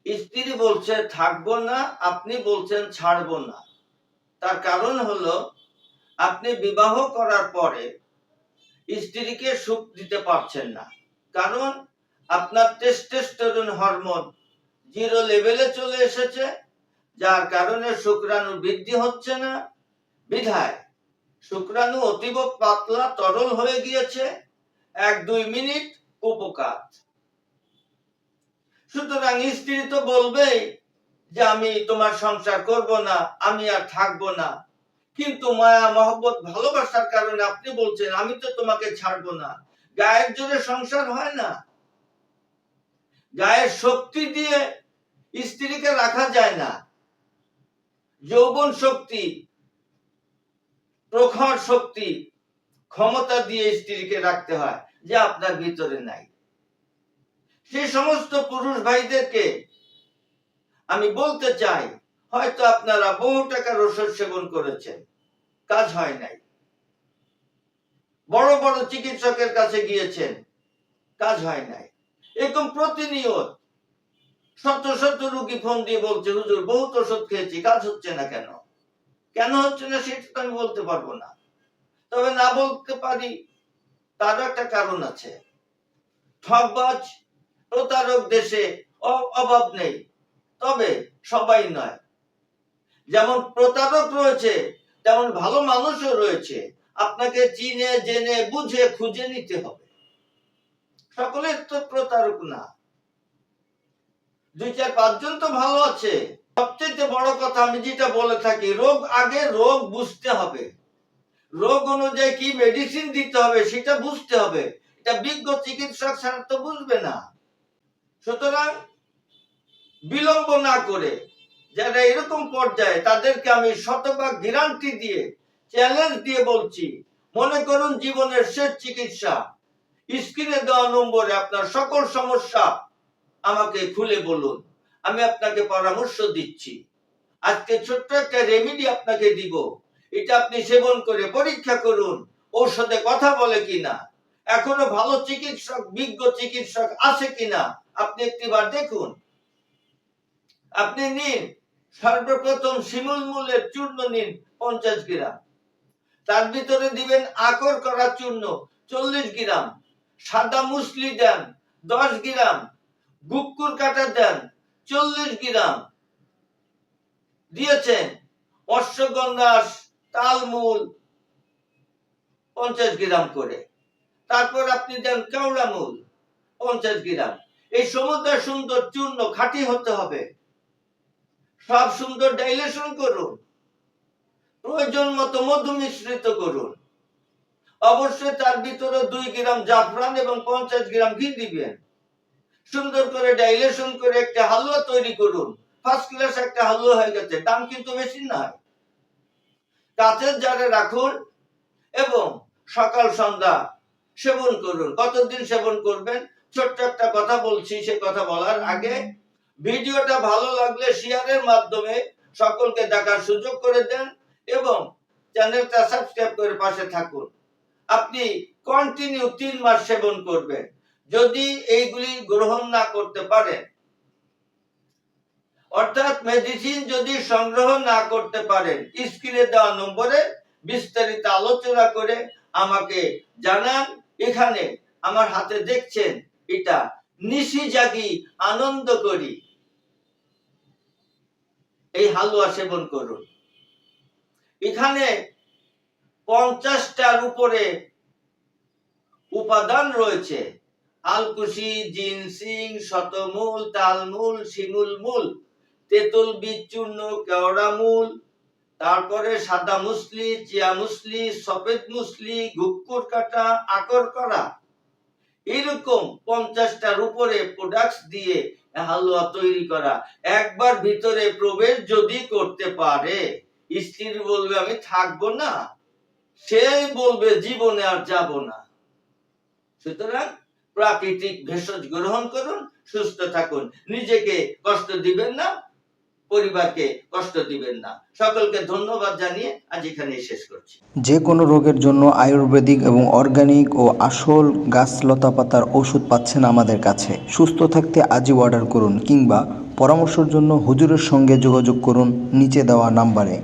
স্ত্রী বলছে থাকবো না, আপনি বলছেন ছাড়বো না। তার কারণ হলো আপনি বিবাহ করার পরে স্ত্রীকে সুখ দিতে পারছেন না, কারণ আপনার টেস্টোস্টেরন হরমোন 0 লেভেলে চলে এসেছে, যার কারণে শুক্রাণু বৃদ্ধি হচ্ছে না। বিধায় শুক্রাণু অতীব পাতলা তরল হয়ে গিয়েছে, 1-2 মিনিট উপকার। সুতরাং স্ত্রী তো বলবেই যে আমি তোমার সংসার করব না, আমি আর থাকবো না, কিন্তু মায়া মহব্বত ভালোবাসার কারণে আপনি বলছেন আমি তো তোমাকে ছাড়বো না। গায়ের জোরে সংসার হয় না, গায়ের শক্তি দিয়ে স্ত্রীকে রাখা যায় না। যৌবন শক্তি, প্রখর শক্তি, ক্ষমতা দিয়ে স্ত্রীকে রাখতে হয়, যে আপনার ভিতরে নাই। সেই সমস্ত পুরুষ ভাইদেরকে আমি বলতে চাই, হয়তো আপনারা বহু টাকার ওষুধ সেবন করেছেন, কাজ হয় নাই। বড় বড় চিকিৎসকের কাছে গিয়েছেন, কাজ হয় নাই। এরকম প্রতিনিয়ত শত শত রোগী ফোন দিয়ে বলছে হুজুর বহুত ওষুধ খেয়েছি, কাজ হচ্ছে না। কেন কেন হচ্ছে না সেটা তো আমি বলতে পারবো না, তবে না বলতে পারি তারও একটা কারণ আছে। ঠকবাজ প্রতারক দেশে অভাব নেই, তবে সবাই নয়। যেমন প্রতারক রয়েছে তেমন ভালো মানুষও রয়েছে। আপনাকে চিনে জেনে বুঝে খুঁজে নিতে হবে। সকলের তো প্রতারক না, 2-4-5 জন তো ভালো আছে। সবচেয়ে বড় কথা আমি যেটা বলে থাকি, রোগ আগে রোগ বুঝতে হবে, রোগ অনুযায়ী কি মেডিসিন দিতে হবে সেটা বুঝতে হবে। এটা বিজ্ঞ চিকিৎসক ছাড়া তো বুঝবে না। সুতরাং বিলম্ব না করে যারা এরকম পর্যায়ে, তাদেরকে আমি শতভাগ গ্যারান্টি দিয়ে চ্যালেঞ্জ দিয়ে বলছি, মনে করুন জীবনের শেষ চিকিৎসা, স্ক্রিনে দেওয়া নম্বরে আপনার সকল সমস্যা আমাকে খুলে বলুন, আমি আপনাকে পরামর্শ দিচ্ছি। আজকে ছোট্ট একটা রেমেডি আপনাকে দিব, এটা আপনি সেবন করে পরীক্ষা করুন ঔষধে কথা বলে কিনা, এখনো ভালো চিকিৎসক বিজ্ঞ চিকিৎসক আছে কিনা আপনি একটিবার দেখুন। আপনি নিন, সর্বপ্রথম শিমুল মূলের চূর্ণ নিন 50 গ্রাম, তার ভিতরে দিবেন আকর করা চূর্ণ 40 গ্রাম, সাদা মুসলি দেন 10 গ্রাম, গুক্কুর কাটা দেন 40 গ্রাম, দিয়েছেন অশ্বগন্ধা তালমূল 50 গ্রাম করে, তারপর আপনি দেন কেওড়া মূল 50 গ্রাম। এই সমুদ্র সুন্দর চূর্ণ খাঁটি হতে হবে, সব সুন্দর ডাইলেশন করুন, প্রয়োজন মতো মধু মিশ্রিত করুন। অবশ্যই তার ভিতরে 2 গ্রাম জাফরান এবং 50 গ্রাম ঘি দিবেন। সুন্দর করে ডাইলেশন করে একটা হালুয়া তৈরি করুন। ফার্স্ট ক্লাস একটা হালুয়া হয়ে গেছে, দাম কিন্তু বেশি নয়। কাঁচের জারে রাখুন এবং সকাল সন্ধ্যা সেবন করুন। কতদিন সেবন করবেন? ছোট্ট একটা কথা বলছি, সে কথা বলার আগে ভিডিওটা ভালো লাগলে শেয়ারের মাধ্যমে সকলকে দেখার সুযোগ করে দেন এবং চ্যানেলটা সাবস্ক্রাইব করে পাশে থাকুন। আপনি কন্টিনিউ 3 মাস সেবন করবেন। যদি এইগুলি গ্রহণ না করতে পারেন, অর্থাৎ মেডিসিন যদি সংগ্রহ না করতে পারেন, স্ক্রিনে দেওয়া নম্বরে বিস্তারিত আলোচনা করে আমাকে জানান। এখানে আমার হাতে দেখছেন, এটা নিশি জাগি আনন্দ করি, এই হালুয়া সেবন করুন। এখানে 50টার উপরে উপাদান রয়েছে, আলকুশি, জিনসিং, শতমূল, তালমূল, শিমুল মূল, তেঁতুল বীজ চূর্ণ, কেওড়া মূল, তারপরে সাদা মুসলি, চিয়া মুসলি, সফেদ মুসলি, গুক্কুর কাটা, আকর করা, এরকম 50টার উপরে প্রোডাক্টস দিয়ে হালুয়া তৈরি করা। একবার ভিতরে প্রবেশ যদি করতে পারে, স্ত্রী বলবে আমি থাকবো না, সে বলবে জীবনে আর যাব না। সুতরাং প্রাকৃতিক ভেষজ গ্রহণ করুন, সুস্থ থাকুন, নিজেকে কষ্ট দিবেন না, পরিবারকে কষ্ট দিবেন না। সকলকে ধন্যবাদ জানিয়ে আজ এখানেই শেষ করছি। যে কোনো রোগের জন্য আয়ুর্বেদিক এবং অর্গানিক ও আসল গাছ লতাপাতার ওষুধ পাচ্ছেন আমাদের কাছে। সুস্থ থাকতে আজই অর্ডার করুন কিংবা পরামর্শের জন্য হুজুরের সঙ্গে যোগাযোগ করুন নিচে দেওয়া নাম্বারে।